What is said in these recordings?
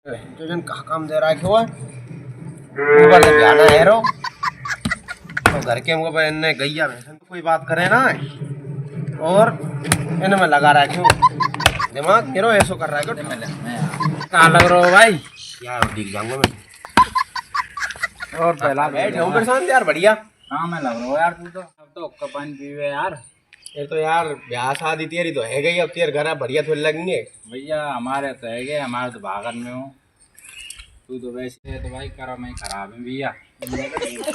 जो जन कहा काम दे रहा है क्यों है ऊपर से जाना है रो तो घर के हमको इनने गैया भैंसन तो कोई बात करे ना और इन्हें में लगा रहा है क्यों दिमाग मेरो ऐसो कर रहा है क्यों कहाँ लग रहा हो भाई यार दिख जाऊंगा मैं और पहला बैठ जाऊँ मेरे साथ यार बढ़िया कहाँ मैं लग रहा हूँ यार तू तो अब तो हुक्का पानी पीवे यार ये तो यार ब्याह शादी तेरी तो है गई अब तेरे घर बढ़िया थोड़ी लगेंगे भैया हमारे तो है गए हमारे तो भागन में हो तू तो वैसे है तो भाई करम ही खराब है भैया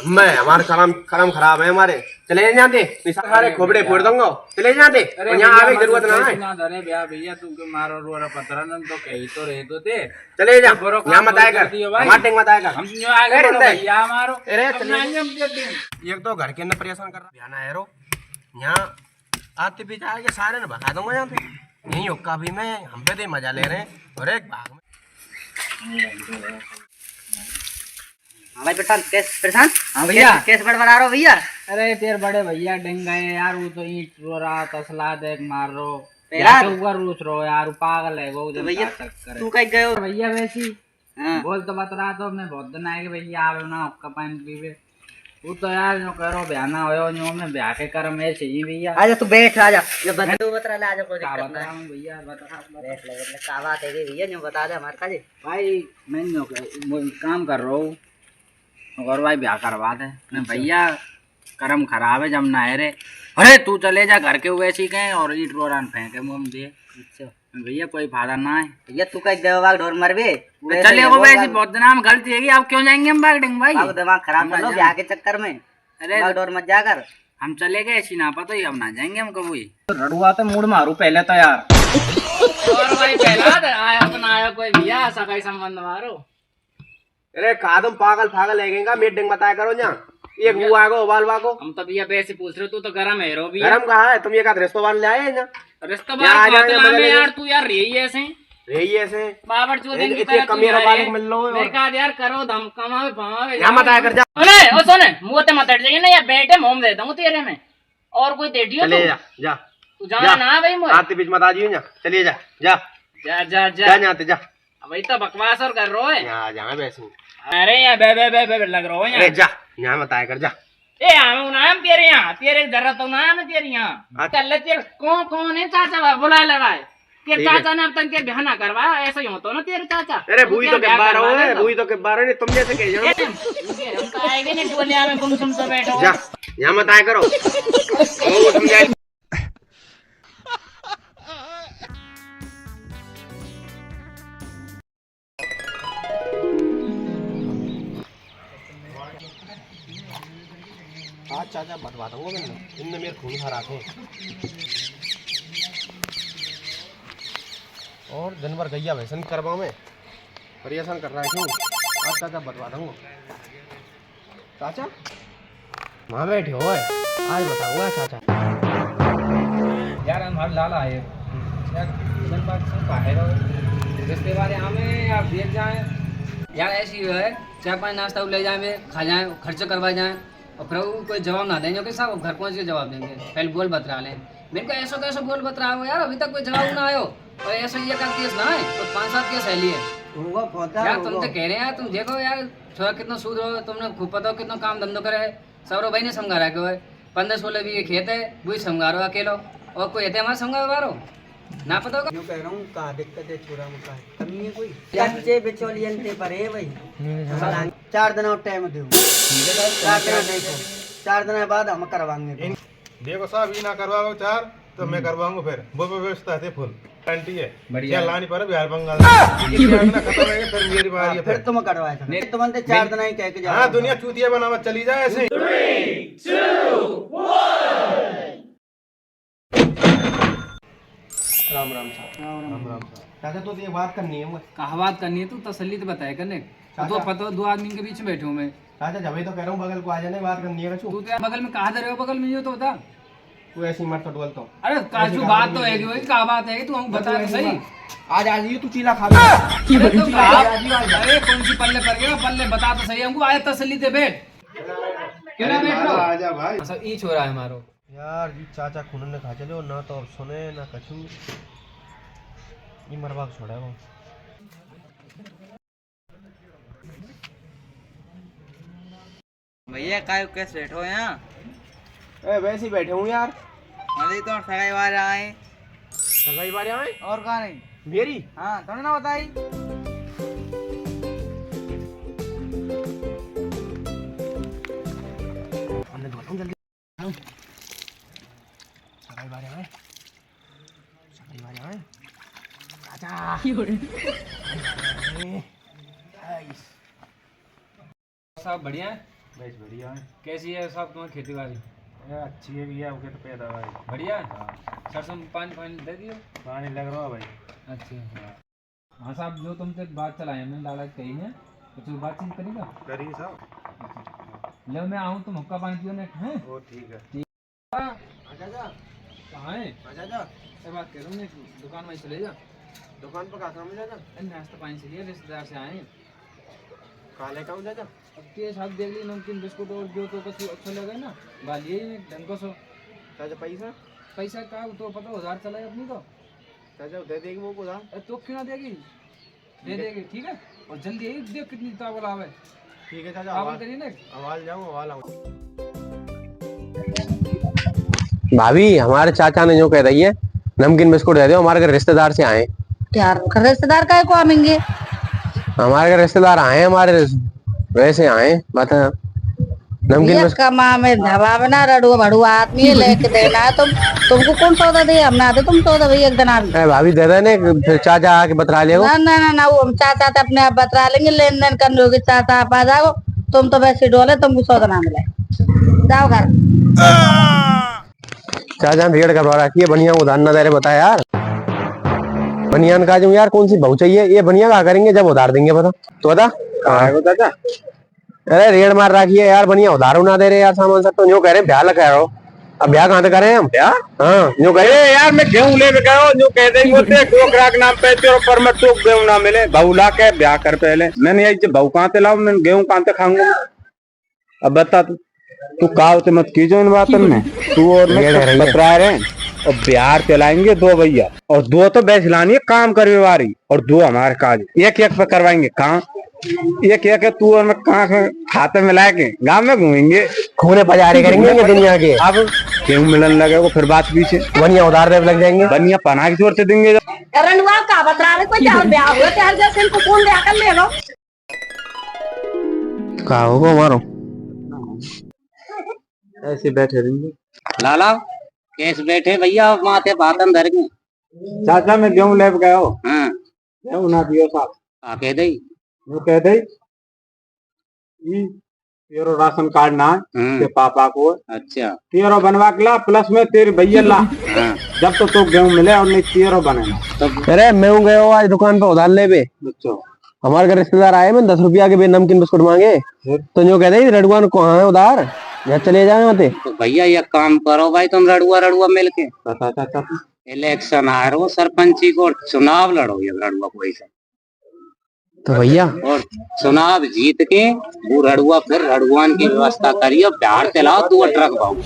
मैं हमारे करम खराब है हमारे चले जाते सारे खोपड़े फोड़ दूंगा चले जाते यहाँ आवे जरूरत ना है ना धरे ब्याह भैया तू क्यों मारो रो पत्थर न तो कहीं तो रहे तो थे चले जा यहाँ मत आया कर मार्टिंग मत आया कर हम जो आगे बढ़ो भैया मारो अरे एक तो घर के अंदर परेशान कर रहा ध्यान है रो यहाँ आते पीछे आगे सारे ने भगा दूंगा यहाँ पे यही हुक्का भी मैं हम पे दे मजा ले रहे हैं और एक भाग में हाँ भाई पठान केस परेशान हाँ भैया केस बड़बड़ा रहा भैया अरे तेरे बड़े भैया डेंग गए यार वो तो ईंट रो रहा तसला देख मार रो यार ऊपर रूस रो यार पागल है वो भैया तू कहीं गए हो भैया वैसी हाँ। बोल तो बता रहा तो मैं बहुत दिन आए भैया आवे ना हुक्का पानी पीवे वो तो यार जो करो बयाना होयो जो मैं ब्याह के करम ऐसे ही भैया आजा तू बैठ आजा जब बता तू बता ले आजा कोई क्या दिक्कत बता नहीं रहा हूँ भैया बता बैठ ले का बात है भैया जो बता दे हमारे काजे भाई मैं जो काम कर रहा हूँ और भाई ब्याह करवा दे मैं भैया करम खराब है जब ना है रे अरे तू चले जा घर के वैसे ही गए और ईट रोरान फेंके मुँह में दिए भैया कोई फायदा ना है भैया तू कहीं गए बाग ढोर मर बे चले वो वैसे बहुत दिन हम गलती है अब क्यों जाएंगे हम बागडिंग भाई अब दिमाग खराब कर लो ब्याह के चक्कर में अरे बाग ढोर मत जाकर हम चले गए ऐसी ना पता ही अब ना जाएंगे हम कभी रड़ुआ तो मूड मारू पहले तो यार और भाई पहला आया अपना आया कोई भैया ऐसा कोई संबंध मारो अरे कादम पागल पागल लगेगा मीटिंग बताया करो ना एक वो आगो उबाल वागो हम तो भैया वैसे पूछ रहे तू तो गरम है रो भी गरम कहा है तुम एक आध रिश्तेदार ले आए ना रिश्तेदार यार तू यार रही ऐसे रही ऐसे बाबर चोदें की इतने कमी वाले को मिल लो मैं कहा यार करो धम कमावे भमावे यहाँ मत आया कर जा अरे ओ सुन मुंह ते मत हट जाइए ना यार बेटे मोम देता हूँ तेरे में और कोई देटियो चले जा जा तू जाना ना भाई मुझे आते बीच मत आ जाइए ना चलिए जा जा जा जा जा जाते जा वही तो बकवास और कर रहा है यहाँ जहाँ वैसे अरे यार बे लग रहा है अरे जा यहाँ मत आया कर जा ए हम नाम तेरे यहाँ तेरे जरा तो नाम है तेरे यहाँ चल तेरे कौन है चाचा बुला लगा तेरे चाचा ने अब तक तेरे ब्याह ना करवा ऐसा ही होता ना तेरे चाचा अरे बुई तो के बार हो है बुई तो के बार है तुम जैसे कह जाओ हम तो आएंगे नहीं टोलिया में गुमसुम तो बैठो जा यहाँ मत आया करो वो समझाए आज चाचा बतवा दूंगा मैं इनने मेरे खून खराब है और दिन भर गैया भैंसन करवा में परेशान कर रहा है क्यों आज चाचा बतवा दूंगा चाचा वहाँ बैठे हो आज बताऊंगा चाचा यार हम हर लाल आए यार इधर बात से बाहर हो रिश्तेदार हमें आप देख जाए यार ऐसी है चाय पानी नाश्ता ले जाए खा जाए खर्च करवा जाए और फिर वो कोई जवाब ना देंगे कि साहब घर पहुंच के जवाब देंगे पहले बोल बतरा लें मेरे को ऐसा कैसे बोल बतरा हो यार अभी तक कोई जवाब ना आयो और ऐसा ये का केस ना है तो 5-7 केस सहेली है यार तुम तो कह रहे हैं यार तुम देखो यार थोड़ा कितना सूद हो तुमने खूब पता हो कितना काम धंधो करे है सौरभ भाई ने समझा रहा है 15-16 बीघे खेत है वही समझा रहा अकेलो और कोई है हमारा समझा रहा ना पता होगा यूं कह रहा हूँ का दिक्कत है छोरा मुका है कमी है कोई बच्चे बिचौलियन ते पर है भाई 4 दिन और टाइम दो 4 दिन बाद हम करवाएंगे देखो साहब ये ना करवाओ 4 तो मैं करवाऊंगा फिर वो व्यवस्था है फुल गारंटी है बढ़िया लानी पर बिहार बंगाल खत्म है फिर मेरी बारी है फिर तुम करवाए थे नहीं तुम 4 दिन ही कह के जा हाँ दुनिया चूतिया बनावा चली जाए ऐसे 3, 2, 1 राम राम साहब चाचा तो ये बात करनी है मुझे कहा बात करनी है तू तसल्ली तो बताया करने तो पता 2 आदमी के बीच में बैठे हूँ मैं चाचा जब तो कह रहा हूँ बगल को आ जाने बात करनी है तू तो बगल में कहा दे रहे हो बगल में ये तो बता तू ऐसी मत तो बोलता हूँ अरे काजू बात तो है कि वही क्या बात है तू हम बता तो सही आज आज ये तू चीला खा ले अरे कौन सी पल्ले पर गया पल्ले बता तो सही हमको आया तसल्ली दे बैठ क्यों ना बैठ लो आजा भाई सब ई छोरा है मारो यार जी चाचा खून ने खा चलो ना तो अब सुने ना कछु ये मरवा छोड़ा है वो भैया काय कैसे बैठो यहाँ? वैसे ही बैठे हूँ यार। अरे तो सगाई वाले आए। सगाई वाले आए? और कहाँ नहीं? मेरी? हाँ तुमने ना बताई। हमने बताऊँ जल्दी। सगाई वाले आए। सगाई वाले आए। आजा। सब बढ़िया है? बस बढ़िया है। कैसी है सब तुम्हारी खेती बाड़ी? अच्छी है भैया, ओके तो पैदावार बढ़िया है? सरसों में पानी पानी दे दियो? पानी लग रहा है भाई। अच्छा हाँ साहब, जो तुमसे बात चलाए मैंने डाला कही है, कुछ बातचीत करेगा? करी साहब। लो मैं आऊँ तो हुक्का पानी पियो ने हैं? वो ठीक है। कहाँ है? ये बात कह रहा हूँ, दुकान में चले जा। दुकान पर कहाँ काम है चाचा? नाश्ता पानी से लिए, रिश्तेदार से आए। काले का हूँ चाचा? अब के साथ देख ली नमकीन बिस्कुट और जो तो कुछ अच्छा लगे ना गालिए ढंग को सो। चाचा पैसा? पैसा का तो पता 1000 चला है अपनी को। चाचा दे देगी वो को? तो क्यों ना देगी, दे देगी ठीक है। और जल्दी यही देख कितनी तावल आवे। ठीक है चाचा। तावल करिए ना। आवाज जाऊँ आवाज आऊँ। भाभी हमारे चाचा ने जो कह रही है नमकीन बिस्कुट दे दो, हमारे घर रिश्तेदार से आए। यार रिश्तेदार काय को आएंगे? हमारे घर रिश्तेदार आए, हमारे वैसे आए। बता नमकीन बिस्कुट का माँ में धबा बना रड़ुआ भड़ुआ आदमी है लेके देना है। तुमको कौन सौदा दे? हम ना दे तुम सौदा भैया एक दिन आ भाभी दे देने, फिर चाचा आके बतला ले। ना ना ना ना वो हम चाचा तो अपने आप बतला लेंगे, लेन देन करने होगी। चाचा आप आ जाओ, तुम तो वैसे डोले, तुमको सौदा ना मिले। जाओ घर। चाचा भीड़ करवा रखी है, बनिया उधार न दे रहे। बता यार बनियान का जो यार कौन सी बहू चाहिए? ये बनिया क्या करेंगे जब उधार देंगे? बता तो बता कहाँ है वो चाचा? अरे रेड मार रखी है यार, बनिया उधार ना दे रहे यार। सामान सब तो जो कह रहे ब्याह लगा रहे हो। अब ब्याह कहाँ से करें हम? ब्याह हाँ जो कह रहे यार, मैं गेहूं ले गया जो कह देंगे नाम पे पर मैं तो गेहूं ना मिले, बहू ला के ब्याह कर पहले। मैंने यही बहू कहाँ से लाऊ, मैं गेहूं कहाँ से खाऊंगा? अब बता तू काव से मत कीजो इन बातों में। तू और मैं बतरा रहे हैं। और बिहार चलाएंगे दो भैया, और दो तो बैच लानी है काम करने वाली, और दो हमारे काज एक एक पे करवाएंगे काम। एक एक है तू और मैं कहाँ हाथ में मिला के गाँव में घूमेंगे, खूने पजारे करेंगे ये दुनिया के। अब गेहूं मिलन लगे वो फिर बात पीछे बनिया उधार देने लग जाएंगे। बनिया पना की जोर से देंगे। रंडवा का बतरा रहे कोई चार ब्याह हुआ चार जैसे इनको कौन ब्याह कर ले लो? कहा होगा मारो ऐसे बैठे रहेंगे। लाला कैसे बैठे भैया माथे बातन धर के? चाचा मैं गेहूं ले गया हो। हाँ गेहूं ना दियो साहब। कह दई वो कह दे तेरो राशन कार्ड ना है पापा को। अच्छा तेरो बनवा के ला, प्लस में तेरी भैया ला। जब तो गेहूं मिले और नहीं तेरो बने। अरे मैं गए हो आज दुकान पे उधार ले बे। हमारे घर रिश्तेदार आए, मैं 10 रुपया के बे नमकीन बिस्कुट मांगे तो जो कह दे रडुआ कहाँ है उधार, या चले जाए वहाँ। तो भैया ये काम करो भाई, तुम रड़ुआ रड़ुआ मिलके इलेक्शन आ रहे हो सरपंची को, चुनाव लड़ो ये रड़ुआ कोई सा। तो भैया और चुनाव जीत के वो रड़ुआ फिर रड़ुआन की व्यवस्था करियो, बिहार चलाओ 2 ट्रक भाव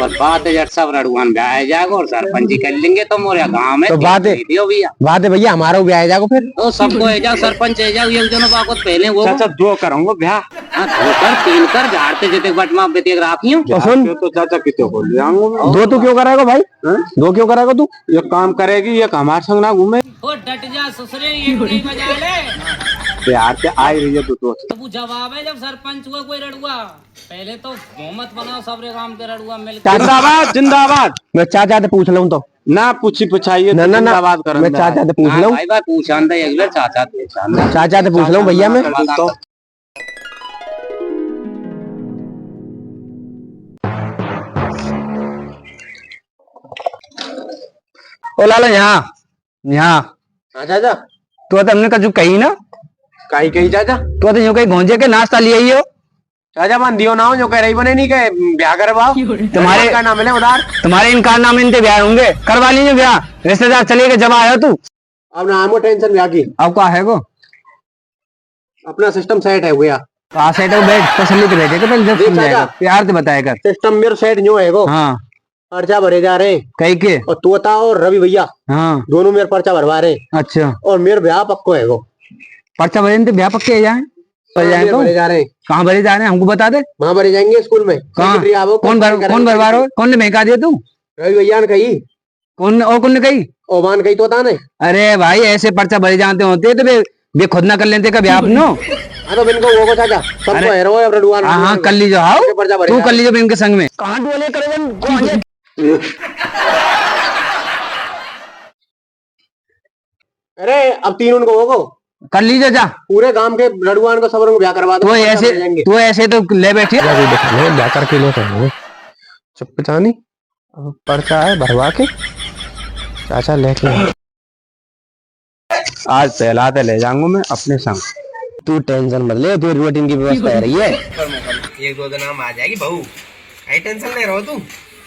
और बात है सब रड़ुआन ब्याह जाएगा और सरपंची कर लेंगे तो मोरे गाँव में। तो बात है भैया हमारा भी आ जाएगा फिर तो सबको है जाओ सरपंच है जाओ एक जनों बाको पहले वो चाचा दो करूंगा ब्याह। धोकर तीन कर झाड़ते जितने बटमा बेटे राखी हूँ। तो सुन तो चाचा कितो बोल जाऊंगा। दो तू क्यों कराएगा भाई? दो क्यों कराएगा तू? ये काम करेगी ये हमारे संग ना घूमे। ओ डट जा ससुरे, एक नहीं बजा ले। बिहार से आई रही है तो वो जवाब है जब सरपंच हुआ कोई रड़ुआ, पहले तो बहुमत बनाओ सबरे काम के रड़ुआ मिल। जिंदाबाद जिंदाबाद। मैं चाचा से पूछ लूँ तो ना पूछाइए ना जिंदाबाद कर। मैं चाचा से पूछ लूँ भाई भाई पूछान दे एक बार चाचा से पूछ लूँ भैया मैं। ओ लाला यहाँ यहाँ चाचा तो हमने कजू कही ना कही चाचा तो यूं कहीं घोंजे के नाश्ता लिए ही हो। चाचा मान दियो ना हो जो कह रही बने नहीं कहे ब्याह करवाओ, तुम्हारे का नाम मिले उधार। तुम्हारे इन कारनामे इनके ब्याह होंगे, करवा लीजिए ब्याह। रिश्तेदार चले गए जब आयो तू। अब ना हमको टेंशन ब्याह की, अब क्या है को अपना सिस्टम सेट है भैया। कहाँ सेट है? बैठ तसल्ली से बैठे जब समझाएगा प्यार से बताएगा। सिस्टम मेरे सेट जो है को हाँ पर्चा भरे जा रहे हैं कहीं के, और तोता और रवि भैया हाँ दोनों मेरे पर्चा भरवा रहे हैं। अच्छा और मेरे ब्याह पक्को है वो। पर्चा भरे तो ब्याह पक्के जाए जाए तो भरे जा रहे हैं। कहाँ भरे जा रहे हैं हमको बता दे। वहाँ भरे जाएंगे स्कूल में। कहाँ? सेक्रेटरी आवो, कौन भरवा रहा है? कौन ने महका दिया तू? रवि भैया ने कही, कौन और कौन ने कही? ओमान कही तो था नहीं। अरे भाई ऐसे पर्चा भरे जानते होते तो बे खुद ना कर लेते कभी आप नो। हाँ तो बिनको वो को चाचा सबको हेरो है रडुआन। हाँ कर लीजिए, आओ पर्चा भरे तू जा कर लीजिए इनके संग में। कहाँ डोले करे अरे अब 3 उनको वो को कर लीजिए जा। पूरे गांव के रडुआन को सबरों को ब्याह करवा दो। तो ऐसे तो ले बैठिए। ब्याह करके लो चुप जानी। अब पर्चा है भरवा के चाचा लेके आज सहलाते ले जाऊंगा मैं अपने संग। तू टेंशन मत ले, तेरी रूटीन की व्यवस्था है रही है। 1-2 दिन में आ जाएगी बहू, कहीं टेंशन नहीं रहो तू।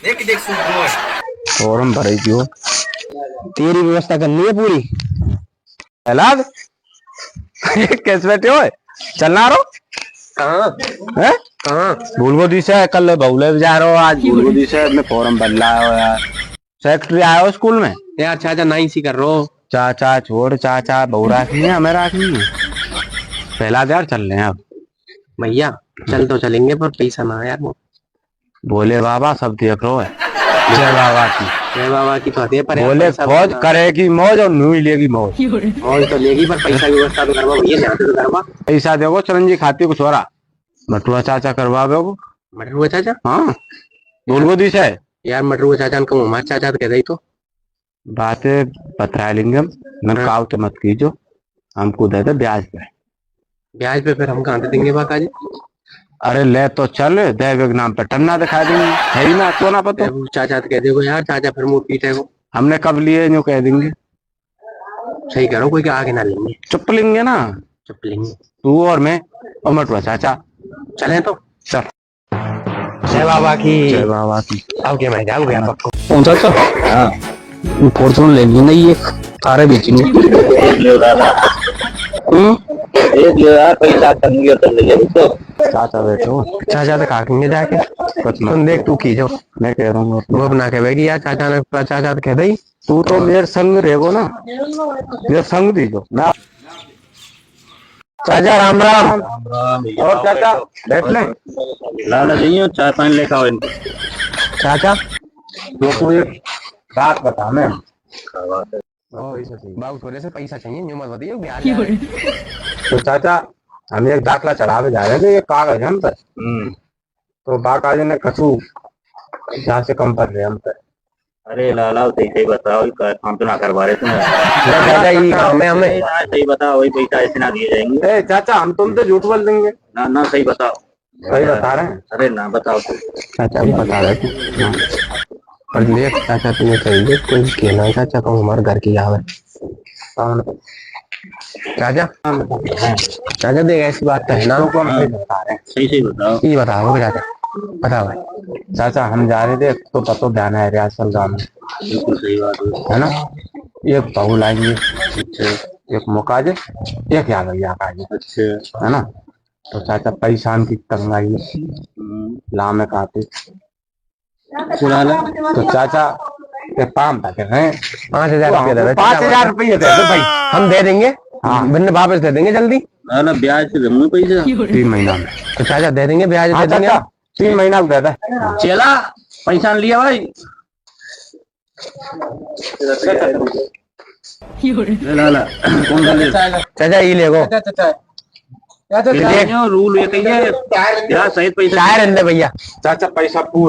देख सूख रो है। और हम भरे क्यों, तेरी व्यवस्था करनी है पूरी। सहलाद कैसे बैठे हो, चलना रो कहाँ है? कहाँ भूलगोदी से कल बहुले जा रहा हो, आज भूलगोदी से मैं फॉर्म भर लाया हो यार। सेक्रेटरी आया हो स्कूल में यार। चाचा नहीं सी कर रो। चाचा छोड़, चाचा बहू राखनी है हमें राखनी है। पहला यार चल रहे हैं अब। भैया चल तो चलेंगे पर पैसा ना यार। वो बोले बाबा सब देख रो है। जय बाबा की, जय बाबा की फतेह। पर बोले फौज करेगी मौज और नूही लेगी मौज। मौज तो लेगी पर पैसा की व्यवस्था तो करवा भैया, तो करवा। पैसा देखो चरंजी खाती कुछ हो रहा। मटुआ चाचा करवा दो। मटुआ चाचा? हाँ भूलगोदी से यार। मटुआ चाचा ने कहूँ हमारे चाचा तो कह दे तो बातें बता लेंगे हम। मैंने कहा तो मत कीजिए, हमको दे दे ब्याज पे। ब्याज पे फिर हम कहाँ दे देंगे बाका जी? अरे ले तो चल, देव के नाम पे टन्ना दिखा देंगे। है ही ना तो ना पता। चाचा तो कह देगो यार, चाचा फिर मुंह पीटे को। हमने कब लिए जो कह देंगे। सही करो, कोई के आगे ना लेंगे। चुप लेंगे ना, चुप लेंगे तू और मैं और मटुआ चाचा। चले तो चल। जय बाबा की, जय बाबा की। अब क्या मैं जाऊँ यार पक्को। कौन सा? हाँ फॉर्चून लेनी नहीं ये सारे बेचेंगे। एक यार पैसा करेंगे तो ले तो। चाचा बैठो, चाचा तो काटेंगे जाके। तुम देख तू की जो मैं कह रहा हूँ वो बना के बैठी यार। चाचा ने चाचा तो कह दई तू तो मेरे संग रहेगो ना, मेरे संग दीजो ना। चाचा राम राम। और चाचा बैठ ले। लाला चाहिए 4-5 लेकर आओ इनको। चाचा तो एक बात बता मैं। बाबू थोड़े से पैसा चाहिए, न्यू मत बताइए बिहार। तो चाचा हम एक दाखला चढ़ावे जा रहे थे, ये कागज हम पर। तो बाकाजी ने कछु यहाँ से कम कर रहे हम पर। अरे लाला सही बताओ, काम तो ना करवा रहे तुम्हें। हमें सही बताओ, वही पैसा ऐसे ना दिए जाएंगे। चाचा हम तुम तो झूठ बोल देंगे। ना ना सही बताओ। सही बता रहे हैं। अरे ना बताओ तो। चाचा बता रहे थे पर देख चाचा तुम्हें चाहिए कोई कहना। चाचा कहूँ हमारे घर की आवे चाचा। चाचा देख ऐसी बात है ना, को हम सही बता रहे हैं। सही बताओ। ये बताओ चाचा, बताओ भाई। चाचा हम जा रहे थे तो पतो ध्यान है रियासत गाँव में। बिल्कुल सही बात है ना। एक बहू लाएंगे, एक मुकाजे, एक या भैया काजे। अच्छा है ना। तो चाचा पैसा की तंगाई ला में काटे तो चाचा ये पाम था कह रहे हैं 5,000 रुपये दे। 5,000 रुपये दे भाई, हम दे देंगे। हाँ बिन्ने वापस दे देंगे जल्दी। ना ना ब्याज से दूंगा पैसा 3 महीना में। तो चाचा दे देंगे, ब्याज दे देंगे। 3 महीना दे दे। चला पैसा लिया भाई। लाला कौन सा ले? चाचा ये ले गो। रूल ये कही है सहित पैसा भैया। चाचा पैसा पूरा